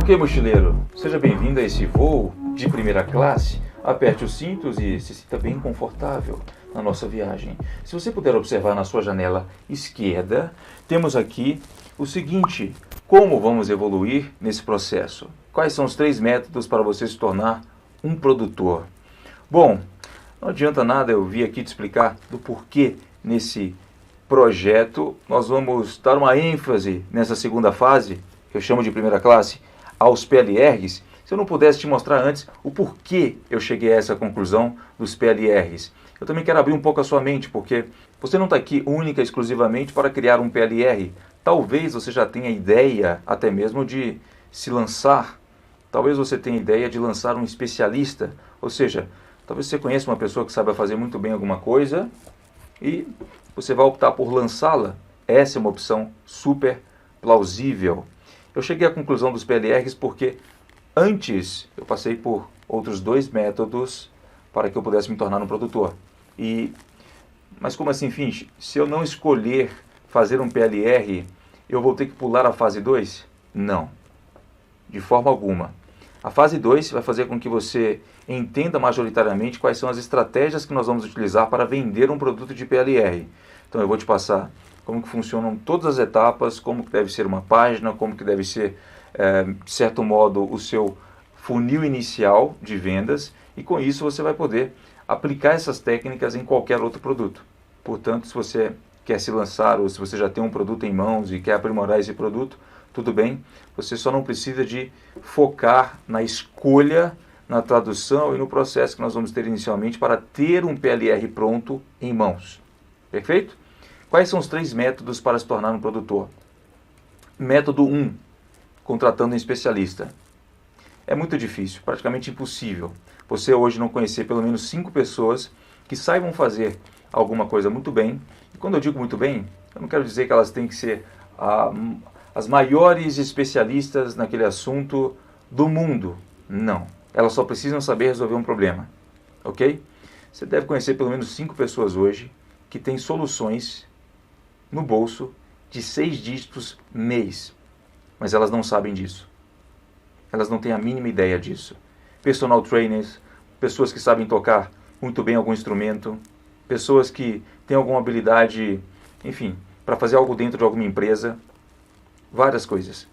Ok, mochileiro, seja bem-vindo a esse voo de primeira classe. Aperte os cintos e se sinta bem confortável na nossa viagem. Se você puder observar na sua janela esquerda, temos aqui o seguinte: como vamos evoluir nesse processo? Quais são os 3 métodos para você se tornar um produtor? Bom, não adianta nada eu vir aqui te explicar do porquê nesse projeto nós vamos dar uma ênfase nessa segunda fase, que eu chamo de primeira classe, aos PLRs, se eu não pudesse te mostrar antes o porquê eu cheguei a essa conclusão dos PLRs. Eu também quero abrir um pouco a sua mente, porque você não está aqui única e exclusivamente para criar um PLR. Talvez você já tenha ideia até mesmo de se lançar. Talvez você tenha ideia de lançar um especialista. Ou seja, talvez você conheça uma pessoa que saiba fazer muito bem alguma coisa e você vai optar por lançá-la. Essa é uma opção super plausível. Eu cheguei à conclusão dos PLRs porque antes eu passei por outros 2 métodos para que eu pudesse me tornar um produtor. Mas como assim, Finch? Se eu não escolher fazer um PLR, eu vou ter que pular a fase 2? Não, de forma alguma. A fase 2 vai fazer com que você entenda majoritariamente quais são as estratégias que nós vamos utilizar para vender um produto de PLR. Então eu vou te passar como que funcionam todas as etapas, como que deve ser uma página, como que deve ser, de certo modo, o seu funil inicial de vendas, e com isso você vai poder aplicar essas técnicas em qualquer outro produto. Portanto, se você quer se lançar ou se você já tem um produto em mãos e quer aprimorar esse produto, tudo bem, você só não precisa de focar na escolha, na tradução e no processo que nós vamos ter inicialmente para ter um PLR pronto em mãos. Perfeito? Quais são os 3 métodos para se tornar um produtor? Método 1, contratando um especialista. É muito difícil, praticamente impossível, você hoje não conhecer pelo menos 5 pessoas que saibam fazer alguma coisa muito bem. E quando eu digo muito bem, eu não quero dizer que elas têm que ser as maiores especialistas naquele assunto do mundo. Não. Elas só precisam saber resolver um problema. Ok? Você deve conhecer pelo menos 5 pessoas hoje que têm soluções no bolso de 6 dígitos mês. Mas elas não sabem disso. Elas não têm a mínima ideia disso. Personal trainers, pessoas que sabem tocar muito bem algum instrumento, pessoas que têm alguma habilidade, enfim, para fazer algo dentro de alguma empresa, várias coisas.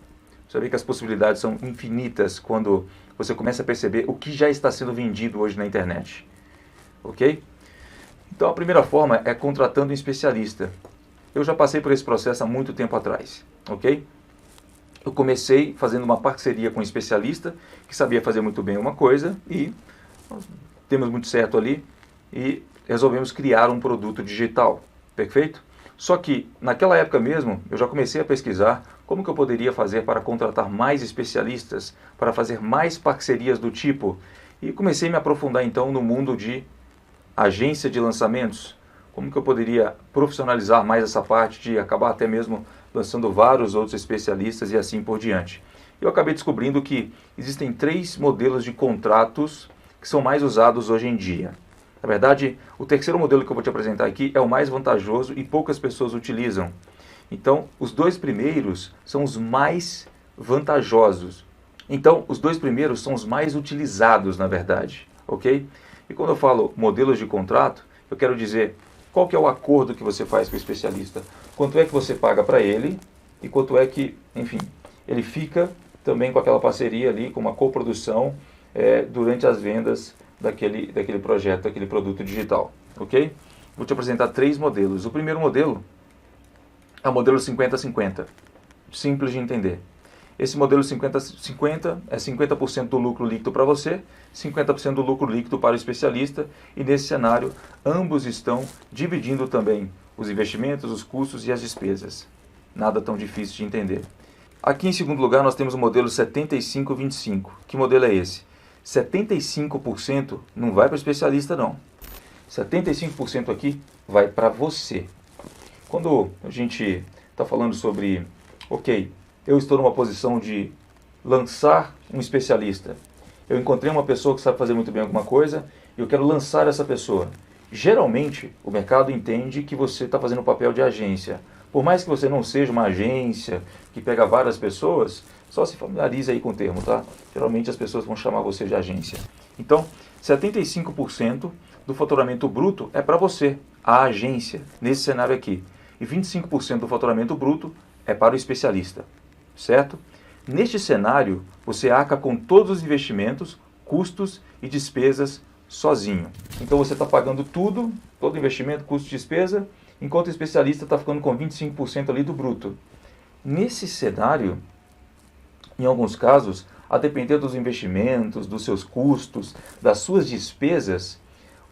Você vê que as possibilidades são infinitas quando você começa a perceber o que já está sendo vendido hoje na internet. Ok? Então a primeira forma é contratando um especialista. Eu já passei por esse processo há muito tempo atrás, ok? Eu comecei fazendo uma parceria com um especialista que sabia fazer muito bem uma coisa e nós demos muito certo ali e resolvemos criar um produto digital, perfeito? Só que naquela época mesmo eu já comecei a pesquisar como que eu poderia fazer para contratar mais especialistas, para fazer mais parcerias do tipo, e comecei a me aprofundar então no mundo de agência de lançamentos. Como que eu poderia profissionalizar mais essa parte de acabar até mesmo lançando vários outros especialistas e assim por diante. Eu acabei descobrindo que existem 3 modelos de contratos que são mais usados hoje em dia. Na verdade, o terceiro modelo que eu vou te apresentar aqui é o mais vantajoso e poucas pessoas utilizam. Então, os 2 primeiros são os mais vantajosos. Então, os 2 primeiros são os mais utilizados, na verdade, ok? E quando eu falo modelos de contrato, eu quero dizer qual que é o acordo que você faz com o especialista, quanto é que você paga para ele e quanto é que, enfim, ele fica também com aquela parceria ali, com uma coprodução durante as vendas daquele projeto, daquele produto digital, ok? Vou te apresentar 3 modelos. O primeiro modelo é o modelo 50-50, simples de entender. Esse modelo 50-50 é 50% do lucro líquido para você, 50% do lucro líquido para o especialista, e nesse cenário ambos estão dividindo também os investimentos, os custos e as despesas. Nada tão difícil de entender. Aqui em segundo lugar nós temos o modelo 75-25. Que modelo é esse? 75% não vai para o especialista não. 75% aqui vai para você. Quando a gente está falando sobre, ok, eu estou numa posição de lançar um especialista. Eu encontrei uma pessoa que sabe fazer muito bem alguma coisa e eu quero lançar essa pessoa. Geralmente, o mercado entende que você está fazendo o papel de agência. Por mais que você não seja uma agência que pega várias pessoas, Só se familiarize aí com o termo, tá? Geralmente as pessoas vão chamar você de agência. Então, 75% do faturamento bruto é para você, a agência, nesse cenário aqui. E 25% do faturamento bruto é para o especialista, certo? Neste cenário, você arca com todos os investimentos, custos e despesas sozinho. Então você está pagando tudo, todo investimento, custo e despesa, enquanto o especialista está ficando com 25% ali do bruto. Nesse cenário, em alguns casos, a depender dos investimentos, dos seus custos, das suas despesas,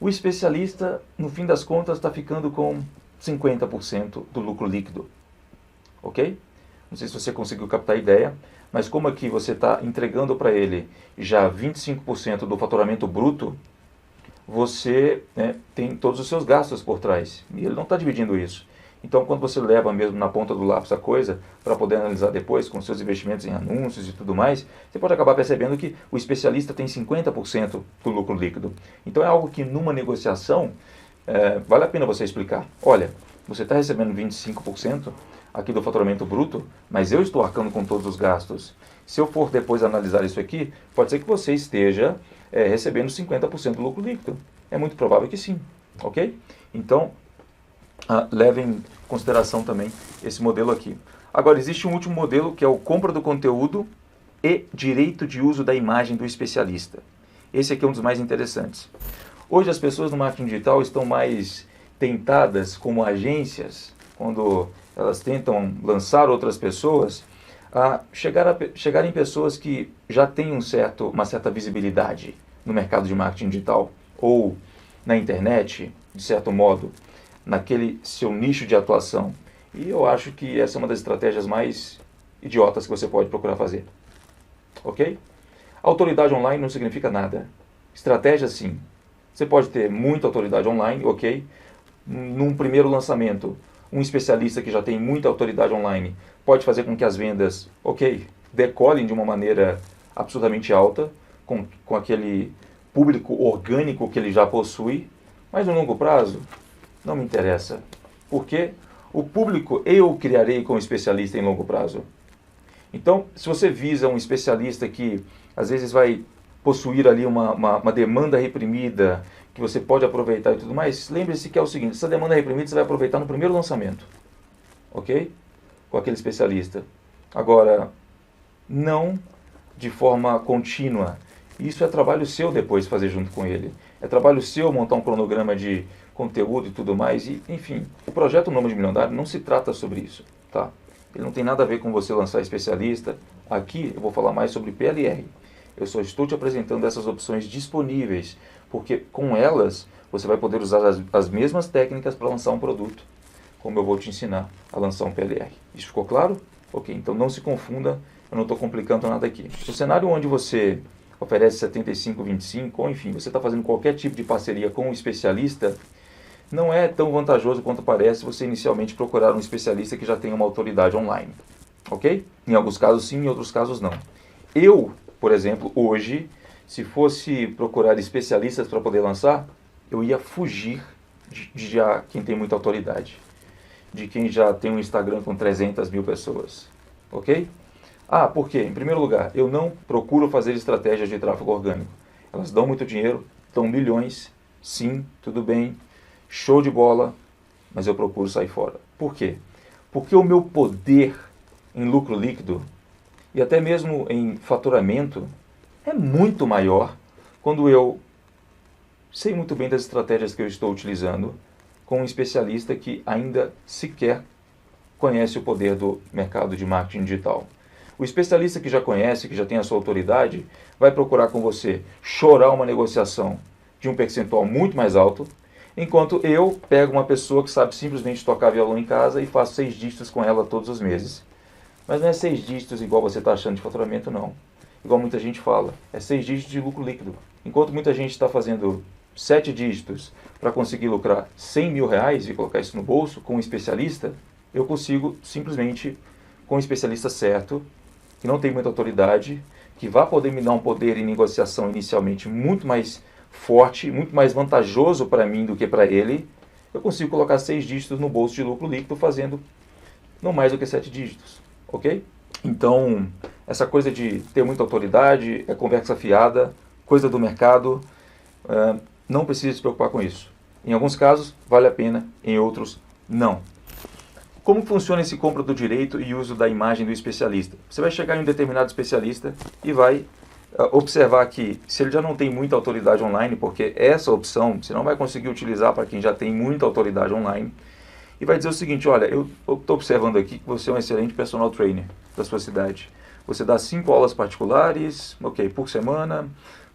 o especialista, no fim das contas, está ficando com 50% do lucro líquido. Ok? Não sei se você conseguiu captar a ideia, mas como aqui você está entregando para ele já 25% do faturamento bruto, você tem todos os seus gastos por trás. E ele não está dividindo isso. Então, quando você leva mesmo na ponta do lápis a coisa, para poder analisar depois com seus investimentos em anúncios e tudo mais, você pode acabar percebendo que o especialista tem 50% do lucro líquido. Então, é algo que numa negociação vale a pena você explicar. Olha, você está recebendo 25% aqui do faturamento bruto, mas eu estou arcando com todos os gastos. Se eu for depois analisar isso aqui, pode ser que você esteja recebendo 50% do lucro líquido. É muito provável que sim, ok? Então, leve em consideração também esse modelo aqui. Agora, existe um último modelo que é o compra do conteúdo e direito de uso da imagem do especialista. Esse aqui é um dos mais interessantes. Hoje as pessoas no marketing digital estão mais tentadas como agências, quando elas tentam lançar outras pessoas, a chegarem pessoas que já têm uma certa visibilidade no mercado de marketing digital ou na internet, de certo modo, naquele seu nicho de atuação. E eu acho que essa é uma das estratégias mais idiotas que você pode procurar fazer. Ok? Autoridade online não significa nada. Estratégia, sim. Você pode ter muita autoridade online, ok? Num primeiro lançamento, um especialista que já tem muita autoridade online pode fazer com que as vendas, ok, decolem de uma maneira absurdamente alta, com aquele público orgânico que ele já possui, mas no longo prazo, não me interessa. Porque o público eu criarei como especialista em longo prazo. Então, se você visa um especialista que às vezes vai possuir ali uma demanda reprimida, que você pode aproveitar e tudo mais, lembre-se que é o seguinte, essa demanda reprimida você vai aproveitar no primeiro lançamento. Ok? Com aquele especialista. Agora, não de forma contínua. Isso é trabalho seu depois fazer junto com ele. É trabalho seu montar um cronograma de conteúdo e tudo mais. E, enfim, o projeto Nômade Milionário não se trata sobre isso. Tá? Ele não tem nada a ver com você lançar especialista. Aqui eu vou falar mais sobre PLR. Eu só estou te apresentando essas opções disponíveis, porque com elas você vai poder usar as mesmas técnicas para lançar um produto, como eu vou te ensinar a lançar um PLR. Isso ficou claro? Ok, então não se confunda, eu não estou complicando nada aqui. No cenário onde você oferece 75-25, ou enfim, você está fazendo qualquer tipo de parceria com um especialista, não é tão vantajoso quanto parece você inicialmente procurar um especialista que já tenha uma autoridade online. Ok? Em alguns casos sim, em outros casos não. Eu, por exemplo, hoje, se fosse procurar especialistas para poder lançar, eu ia fugir de quem tem muita autoridade, de quem já tem um Instagram com 300 mil pessoas. Ok? Por quê? Em primeiro lugar, eu não procuro fazer estratégias de tráfego orgânico. Elas dão muito dinheiro, dão milhões, sim, tudo bem, show de bola, mas eu procuro sair fora. Por quê? Porque o meu poder em lucro líquido e até mesmo em faturamento é muito maior quando eu sei muito bem das estratégias que eu estou utilizando com um especialista que ainda sequer conhece o poder do mercado de marketing digital. O especialista que já conhece, que já tem a sua autoridade, vai procurar com você chorar uma negociação de um percentual muito mais alto, enquanto eu pego uma pessoa que sabe simplesmente tocar violão em casa e faço 6 dígitos com ela todos os meses. Mas não é 6 dígitos igual você está achando de faturamento, não. Igual muita gente fala, é 6 dígitos de lucro líquido. Enquanto muita gente está fazendo 7 dígitos para conseguir lucrar 100 mil reais e colocar isso no bolso com um especialista, eu consigo simplesmente, com um especialista certo, que não tem muita autoridade, que vai poder me dar um poder em negociação inicialmente muito mais forte, muito mais vantajoso para mim do que para ele, eu consigo colocar 6 dígitos no bolso de lucro líquido fazendo não mais do que 7 dígitos. Ok? Então, essa coisa de ter muita autoridade, é conversa fiada, coisa do mercado, não precisa se preocupar com isso. Em alguns casos, vale a pena, em outros, não. Como funciona esse compra do direito e uso da imagem do especialista? Você vai chegar em um determinado especialista e vai observar que se ele já não tem muita autoridade online, porque essa opção você não vai conseguir utilizar para quem já tem muita autoridade online, e vai dizer o seguinte: olha, eu estou observando aqui que você é um excelente personal trainer da sua cidade. Você dá 5 aulas particulares, ok, por semana,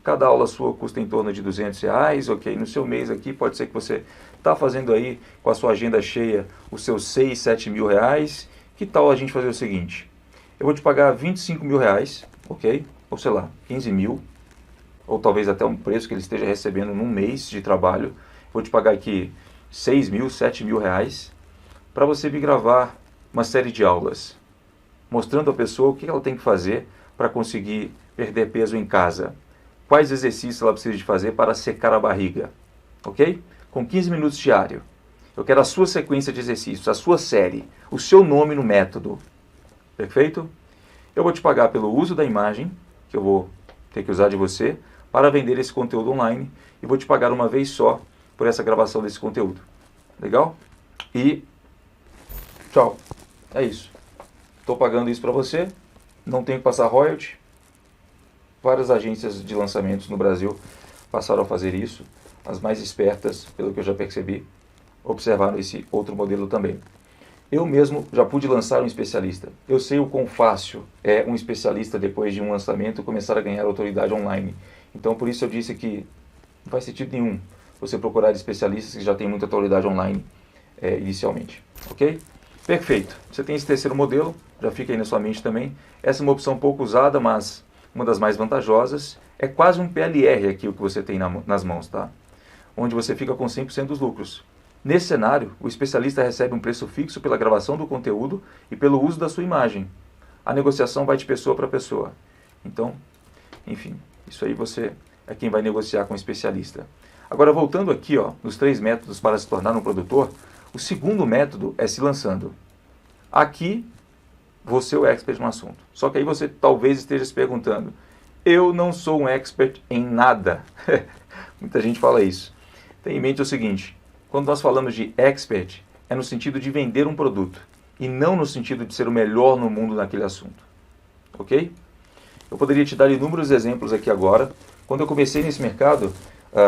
cada aula sua custa em torno de R$200, ok, no seu mês aqui pode ser que você está fazendo aí com a sua agenda cheia os seus 6, 7 mil reais. Que tal a gente fazer o seguinte: eu vou te pagar 25 mil reais, ok? Ou sei lá, 15 mil, ou talvez até um preço que ele esteja recebendo num mês de trabalho. Vou te pagar aqui 6 mil, 7 mil reais, para você me gravar uma série de aulas, mostrando à pessoa o que ela tem que fazer para conseguir perder peso em casa. Quais exercícios ela precisa de fazer para secar a barriga, ok? Com 15 minutos diário. Eu quero a sua sequência de exercícios, a sua série, o seu nome no método. Perfeito? Eu vou te pagar pelo uso da imagem, que eu vou ter que usar de você, para vender esse conteúdo online, e vou te pagar uma vez só por essa gravação desse conteúdo. Legal? E tchau. É isso. Estou pagando isso para você, não tenho que passar royalty. Várias agências de lançamentos no Brasil passaram a fazer isso. As mais espertas, pelo que eu já percebi, observaram esse outro modelo também. Eu mesmo já pude lançar um especialista. Eu sei o quão fácil é um especialista, depois de um lançamento, começar a ganhar autoridade online. Então, por isso eu disse que não faz sentido nenhum você procurar especialistas que já têm muita autoridade online inicialmente. Ok? Perfeito. Você tem esse terceiro modelo, já fica aí na sua mente também. Essa é uma opção pouco usada, mas uma das mais vantajosas. É quase um PLR aqui o que você tem nas mãos, tá? Onde você fica com 100% dos lucros. Nesse cenário, o especialista recebe um preço fixo pela gravação do conteúdo e pelo uso da sua imagem. A negociação vai de pessoa para pessoa. Então, enfim, isso aí você é quem vai negociar com o especialista. Agora, voltando aqui, nos 3 métodos para se tornar um produtor, o segundo método é se lançando. Aqui, você é o expert no assunto. Só que aí você talvez esteja se perguntando: eu não sou um expert em nada. Muita gente fala isso. Tenha em mente o seguinte: quando nós falamos de expert, é no sentido de vender um produto, e não no sentido de ser o melhor no mundo naquele assunto. Ok? Eu poderia te dar inúmeros exemplos aqui agora. Quando eu comecei nesse mercado,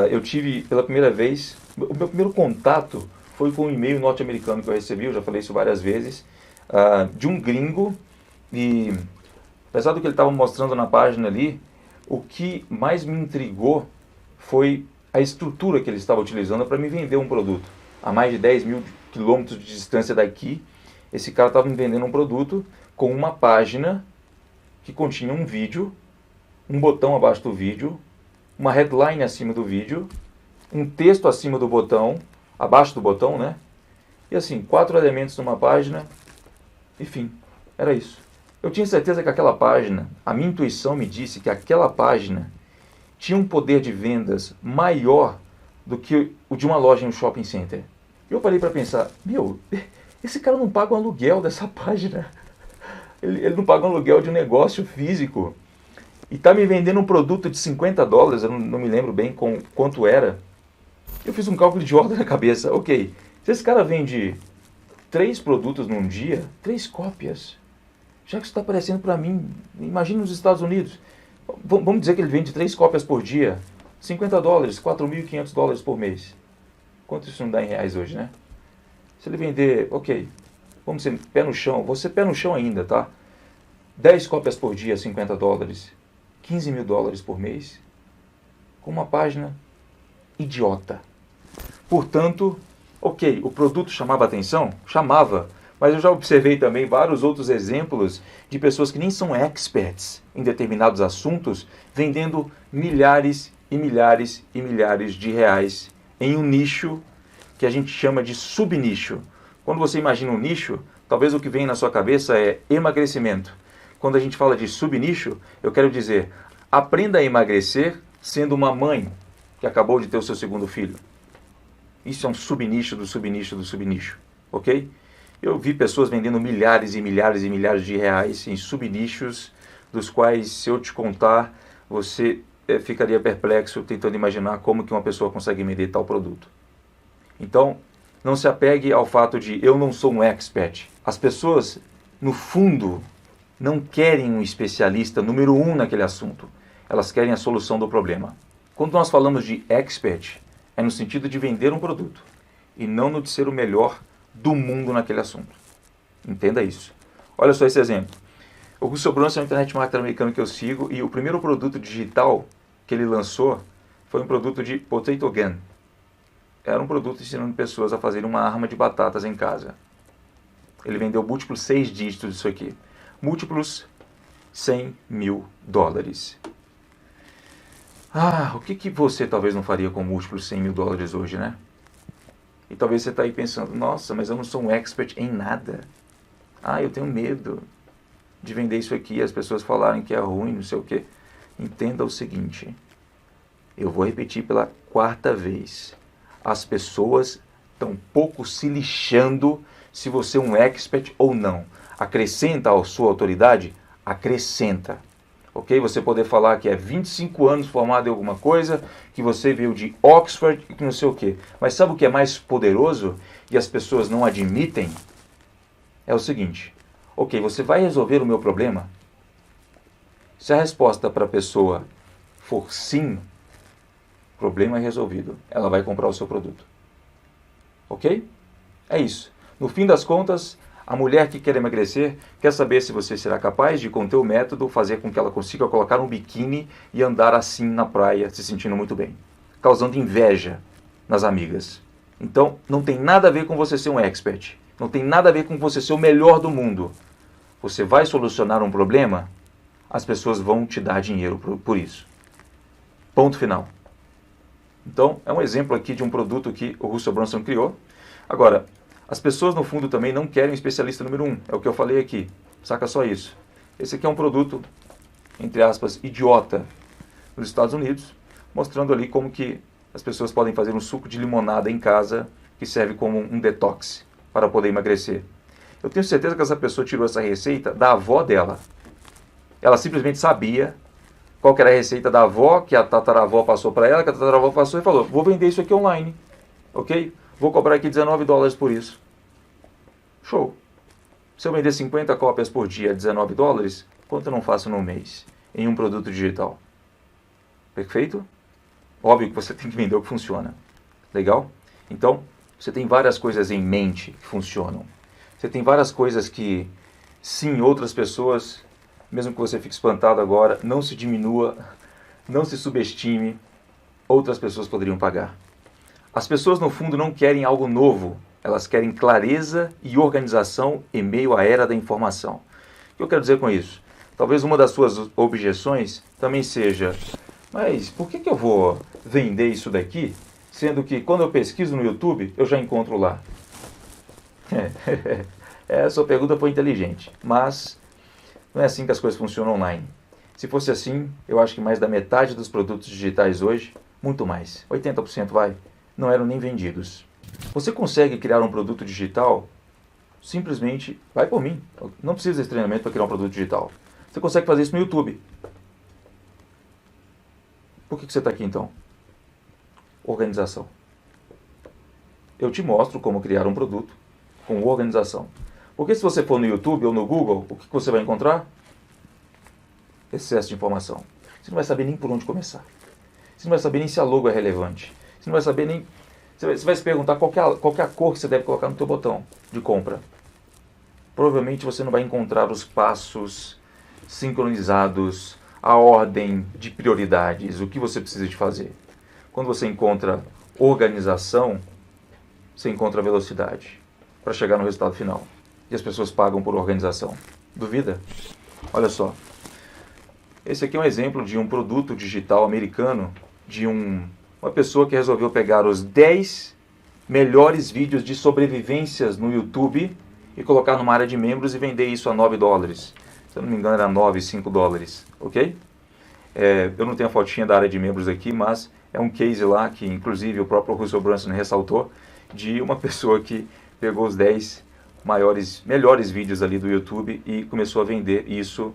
eu tive pela primeira vez, o meu primeiro contato foi com um e-mail norte-americano que eu recebi, eu já falei isso várias vezes, de um gringo, e apesar do que ele estava mostrando na página ali, o que mais me intrigou foi a estrutura que ele estava utilizando para me vender um produto. A mais de 10 mil quilômetros de distância daqui, esse cara estava me vendendo um produto com uma página que continha um vídeo, um botão abaixo do vídeo, uma headline acima do vídeo, um texto acima do botão, abaixo do botão, né? E assim, 4 elementos numa página, enfim, era isso. Eu tinha certeza que aquela página, a minha intuição me disse que aquela página tinha um poder de vendas maior do que o de uma loja em um shopping center. Eu parei para pensar: esse cara não paga um aluguel dessa página. Ele não paga um aluguel de um negócio físico. E está me vendendo um produto de $50, eu não me lembro bem quanto era. Eu fiz um cálculo idiota na cabeça. Ok, se esse cara vende 3 produtos num dia, 3 cópias, já que isso está aparecendo para mim, imagina nos Estados Unidos. Vamos dizer que ele vende 3 cópias por dia, $50, $4.500 por mês. Quanto isso não dá em reais hoje, né? Se ele vender, ok, vamos ser pé no chão, vou ser pé no chão ainda, tá? 10 cópias por dia, $50, $15 mil por mês, com uma página idiota. Portanto, ok, o produto chamava atenção? Chamava. Mas eu já observei também vários outros exemplos de pessoas que nem são experts em determinados assuntos, vendendo milhares e milhares e milhares de reais em um nicho que a gente chama de subnicho. Quando você imagina um nicho, talvez o que vem na sua cabeça é emagrecimento. Quando a gente fala de subnicho, eu quero dizer, aprenda a emagrecer sendo uma mãe que acabou de ter o seu segundo filho. Isso é um subnicho do subnicho do subnicho, ok? Eu vi pessoas vendendo milhares e milhares e milhares de reais em subnichos dos quais, se eu te contar, você ficaria perplexo tentando imaginar como que uma pessoa consegue vender tal produto. Então, não se apegue ao fato de eu não sou um expert. As pessoas, no fundo, não querem um especialista número 1 naquele assunto. Elas querem a solução do problema. Quando nós falamos de expert, é no sentido de vender um produto e não no de ser o melhor do mundo naquele assunto. Entenda isso. Olha só esse exemplo. O Russell Brunson é um internet marketer americano que eu sigo e o primeiro produto digital que ele lançou foi um produto de potato gun. Era um produto ensinando pessoas a fazerem uma arma de batatas em casa. Ele vendeu múltiplos 6 dígitos disso aqui. Múltiplos $100 mil. O que você talvez não faria com múltiplos $100 mil hoje, né? E talvez você está aí pensando, nossa, mas eu não sou um expert em nada. Eu tenho medo de vender isso aqui e as pessoas falarem que é ruim, não sei o quê. Entenda o seguinte, eu vou repetir pela 4ª vez. As pessoas estão pouco se lixando se você é um expert ou não. Acrescenta a sua autoridade? Acrescenta. Ok? Você poder falar que é 25 anos formado em alguma coisa, que você veio de Oxford e que não sei o quê. Mas sabe o que é mais poderoso e as pessoas não admitem? É o seguinte, ok, você vai resolver o meu problema? Se a resposta para a pessoa for sim, o problema é resolvido. Ela vai comprar o seu produto. Ok? É isso. No fim das contas, a mulher que quer emagrecer quer saber se você será capaz de, com o teu método, fazer com que ela consiga colocar um biquíni e andar assim na praia, se sentindo muito bem, causando inveja nas amigas. Então, não tem nada a ver com você ser um expert. Não tem nada a ver com você ser o melhor do mundo. Você vai solucionar um problema, as pessoas vão te dar dinheiro por isso. Ponto final. Então, é um exemplo aqui de um produto que o Russell Brunson criou. Agora, as pessoas no fundo também não querem um especialista número 1. É o que eu falei aqui. Saca só isso. Esse aqui é um produto, entre aspas, idiota nos Estados Unidos, mostrando ali como que as pessoas podem fazer um suco de limonada em casa que serve como um detox para poder emagrecer. Eu tenho certeza que essa pessoa tirou essa receita da avó dela. Ela simplesmente sabia qual que era a receita da avó, que a tataravó passou para ela, que a tataravó passou e falou, vou vender isso aqui online, ok? Vou cobrar aqui $19 por isso. Show. Se eu vender 50 cópias por dia, $19, quanto eu não faço no mês em um produto digital? Perfeito? Óbvio que você tem que vender o que funciona. Legal? Então, você tem várias coisas em mente que funcionam. Você tem várias coisas que, sim, outras pessoas, mesmo que você fique espantado agora, não se diminua, não se subestime, outras pessoas poderiam pagar. As pessoas, no fundo, não querem algo novo. Elas querem clareza e organização em meio à era da informação. O que eu quero dizer com isso? Talvez uma das suas objeções também seja, mas por que eu vou vender isso daqui, sendo que quando eu pesquiso no YouTube, eu já encontro lá? Essa sua pergunta foi inteligente, mas não é assim que as coisas funcionam online. Se fosse assim, eu acho que mais da metade dos produtos digitais hoje, muito mais, 80% vai, não eram nem vendidos. Você consegue criar um produto digital, simplesmente, vai por mim, não precisa desse treinamento para criar um produto digital. Você consegue fazer isso no YouTube. Por que você está aqui então? Organização. Eu te mostro como criar um produto com organização. Porque se você for no YouTube ou no Google, o que você vai encontrar? Excesso de informação. Você não vai saber nem por onde começar. Você não vai saber nem se a logo é relevante. Você não vai saber nem... Você vai se perguntar qual que é a cor que você deve colocar no teu botão de compra. Provavelmente você não vai encontrar os passos sincronizados, a ordem de prioridades, o que você precisa de fazer. Quando você encontra organização, você encontra velocidade para chegar no resultado final. E as pessoas pagam por organização. Duvida? Olha só. Esse aqui é um exemplo de um produto digital americano, de uma pessoa que resolveu pegar os 10 melhores vídeos de sobrevivências no YouTube e colocar numa área de membros e vender isso a $9. Se eu não me engano era $9, $5, ok? Eu não tenho a fotinha da área de membros aqui, mas é um case lá que inclusive o próprio Russell Brunson ressaltou, de uma pessoa que pegou os 10 melhores vídeos ali do YouTube e começou a vender isso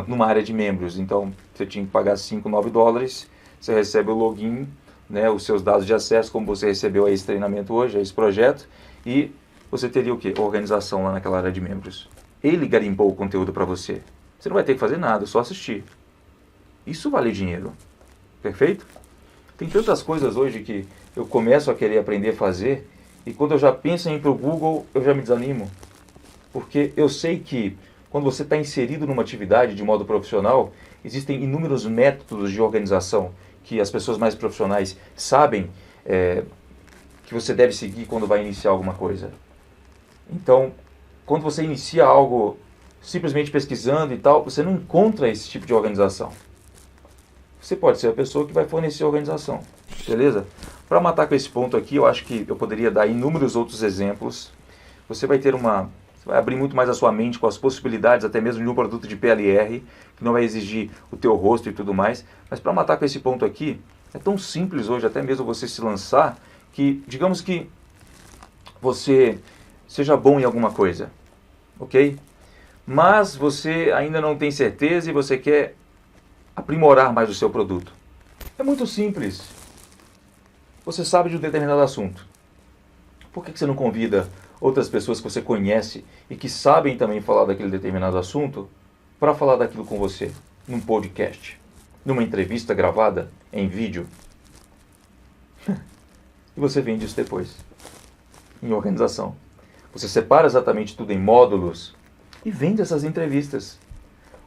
numa área de membros. Então, você tinha que pagar 5, 9 dólares, você recebe o login, né, os seus dados de acesso, como você recebeu a esse treinamento hoje, a esse projeto, e você teria o quê? Organização lá naquela área de membros. Ele garimpou o conteúdo para você. Você não vai ter que fazer nada, só assistir. Isso vale dinheiro. Perfeito? Tem tantas coisas hoje que eu começo a querer aprender a fazer, e quando eu já penso em ir para o Google, eu já me desanimo. Porque eu sei que quando você está inserido numa atividade de modo profissional, existem inúmeros métodos de organização que as pessoas mais profissionais sabem que você deve seguir quando vai iniciar alguma coisa. Então, quando você inicia algo simplesmente pesquisando e tal, você não encontra esse tipo de organização. Você pode ser a pessoa que vai fornecer a organização, beleza? Para matar com esse ponto aqui, eu acho que eu poderia dar inúmeros outros exemplos. Você vai abrir muito mais a sua mente com as possibilidades, até mesmo de um produto de PLR, que não vai exigir o teu rosto e tudo mais. Mas para matar com esse ponto aqui, é tão simples hoje, até mesmo você se lançar, que digamos que você seja bom em alguma coisa, ok? Mas você ainda não tem certeza e você quer aprimorar mais o seu produto. É muito simples. Você sabe de um determinado assunto. Por que você não convida outras pessoas que você conhece e que sabem também falar daquele determinado assunto para falar daquilo com você, num podcast, numa entrevista gravada em vídeo? E você vende isso depois, em organização. Você separa exatamente tudo em módulos e vende essas entrevistas.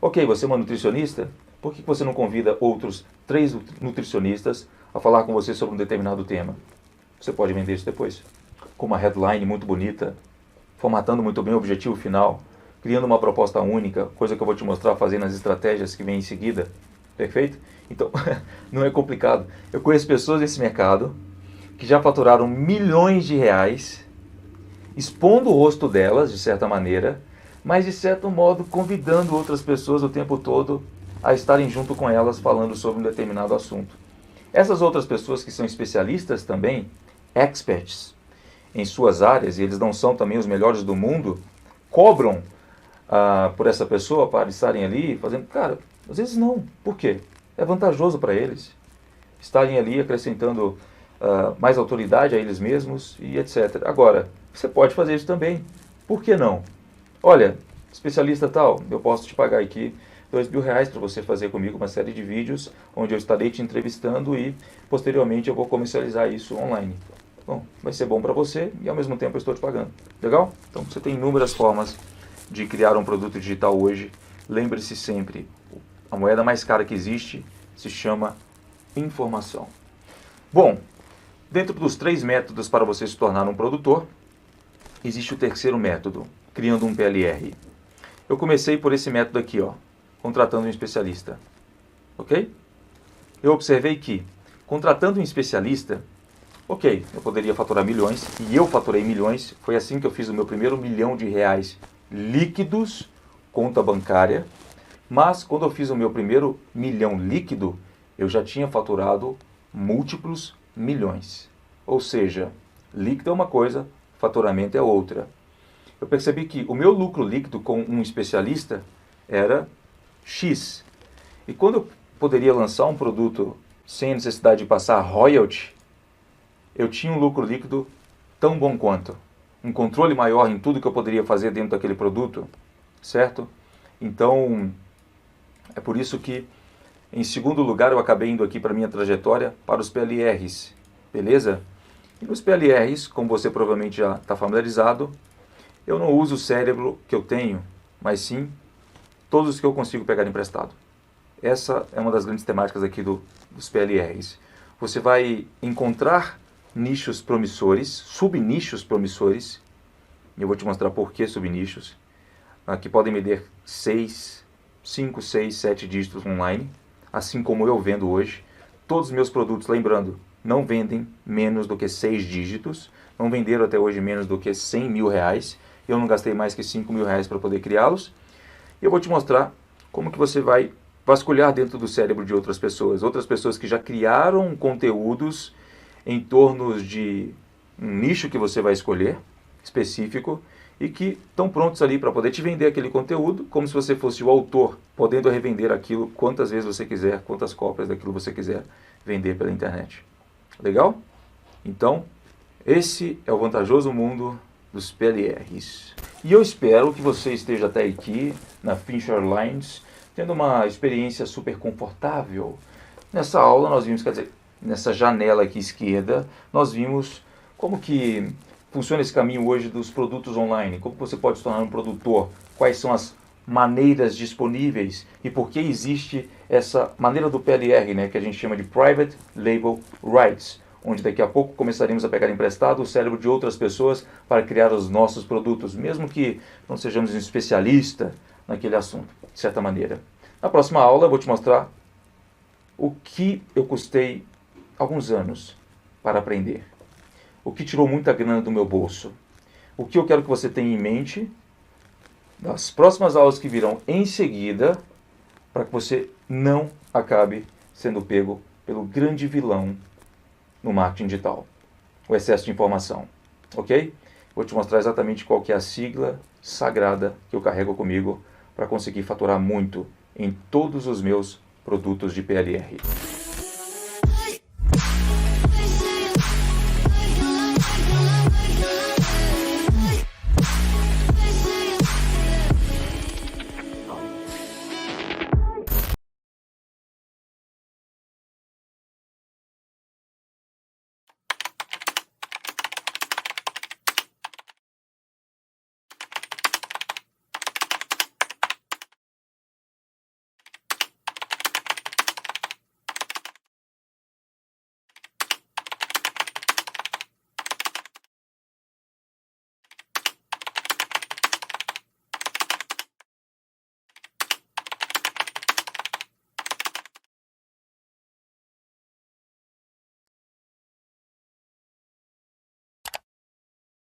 Ok, você é uma nutricionista? Por que você não convida outros 3 nutricionistas a falar com você sobre um determinado tema? Você pode vender isso depois. Com uma headline muito bonita, formatando muito bem o objetivo final, criando uma proposta única, coisa que eu vou te mostrar fazendo as estratégias que vêm em seguida. Perfeito? Então, não é complicado. Eu conheço pessoas nesse mercado que já faturaram milhões de reais, expondo o rosto delas, de certa maneira, mas de certo modo convidando outras pessoas o tempo todo a estarem junto com elas falando sobre um determinado assunto. Essas outras pessoas que são especialistas também, experts em suas áreas, e eles não são também os melhores do mundo, cobram por essa pessoa para estarem ali fazendo... Cara, às vezes não. Por quê? É vantajoso para eles estarem ali acrescentando mais autoridade a eles mesmos e etc. Agora, você pode fazer isso também. Por que não? Olha, especialista tal, eu posso te pagar aqui R$2.000 para você fazer comigo uma série de vídeos onde eu estarei te entrevistando e posteriormente eu vou comercializar isso online. Bom, vai ser bom para você e ao mesmo tempo eu estou te pagando. Legal? Então você tem inúmeras formas de criar um produto digital hoje. Lembre-se sempre, a moeda mais cara que existe se chama informação. Bom, dentro dos 3 métodos para você se tornar um produtor, existe o terceiro método, criando um PLR. Eu comecei por esse método aqui, ó, contratando um especialista. Ok? Eu observei que, contratando um especialista, ok, eu poderia faturar milhões, e eu faturei milhões. Foi assim que eu fiz o meu primeiro R$1 milhão líquidos, conta bancária. Mas, quando eu fiz o meu primeiro milhão líquido, eu já tinha faturado múltiplos milhões. Ou seja, líquido é uma coisa, faturamento é outra. Eu percebi que o meu lucro líquido com um especialista era X. E quando eu poderia lançar um produto sem necessidade de passar royalty, eu tinha um lucro líquido tão bom quanto. Um controle maior em tudo que eu poderia fazer dentro daquele produto, certo? Então, é por isso que, em segundo lugar, eu acabei indo aqui para a minha trajetória para os PLRs, beleza? E nos PLRs, como você provavelmente já está familiarizado, eu não uso o cérebro que eu tenho, mas sim todos os que eu consigo pegar emprestado. Essa é uma das grandes temáticas aqui dos PLRs. Você vai encontrar nichos promissores, subnichos promissores, e eu vou te mostrar por que subnichos, que podem medir 5, 6, 7 dígitos online, assim como eu vendo hoje. Todos os meus produtos, lembrando, não vendem menos do que 6 dígitos, não venderam até hoje menos do que R$100 mil, eu não gastei mais que R$5 mil para poder criá-los, e eu vou te mostrar como que você vai vasculhar dentro do cérebro de outras pessoas que já criaram conteúdos em torno de um nicho que você vai escolher, específico, e que estão prontos ali para poder te vender aquele conteúdo, como se você fosse o autor, podendo revender aquilo quantas vezes você quiser, quantas cópias daquilo você quiser vender pela internet. Legal? Então, esse é o vantajoso mundo dos PLRs. E eu espero que você esteja até aqui na Finch Airlines, tendo uma experiência super confortável. Nessa aula nós vimos, quer dizer, nessa janela aqui esquerda, nós vimos como que funciona esse caminho hoje dos produtos online, como você pode se tornar um produtor, quais são as maneiras disponíveis e por que existe essa maneira do PLR, né, que a gente chama de Private Label Rights, onde daqui a pouco começaremos a pegar emprestado o cérebro de outras pessoas para criar os nossos produtos, mesmo que não sejamos um especialista naquele assunto, de certa maneira. Na próxima aula eu vou te mostrar o que eu custei alguns anos para aprender. O que tirou muita grana do meu bolso. O que eu quero que você tenha em mente das próximas aulas que virão em seguida, para que você não acabe sendo pego pelo grande vilão no marketing digital, o excesso de informação. Ok? Vou te mostrar exatamente qual que é a sigla sagrada que eu carrego comigo para conseguir faturar muito em todos os meus produtos de PLR.